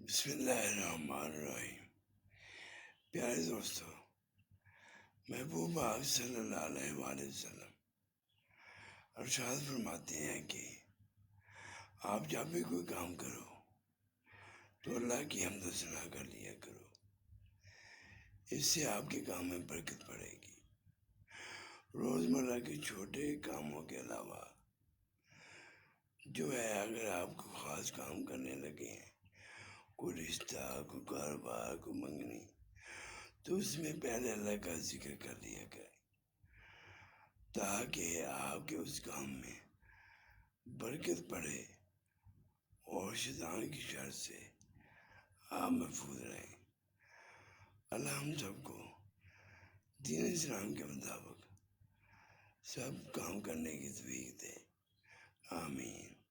بسم اللہ الرحمن الرحیم۔ پیارے دوستو، محبوب آپ صلی اللہ علیہ وآلہ وسلم ارشاد فرماتے ہیں کہ آپ جب بھی کوئی کام کرو تو اللہ کی حمد و ثنا کر لیا کرو، اس سے آپ کے کام میں برکت پڑے گی۔ روزمرہ کے چھوٹے کاموں کے علاوہ جو ہے، اگر آپ کو خاص کام کرنے لگے ہیں، کوئی رشتہ، کوئی کاروبار، کوئی منگنی، تو اس میں پہلے اللہ کا ذکر کر لیا کریں، تاکہ آپ کے اس کام میں برکت پڑے اور شیطان کی شر سے آپ محفوظ رہیں۔ اللہ ہم سب کو دین اسلام کے مطابق سب کام کرنے کی توفیق دے، آمین۔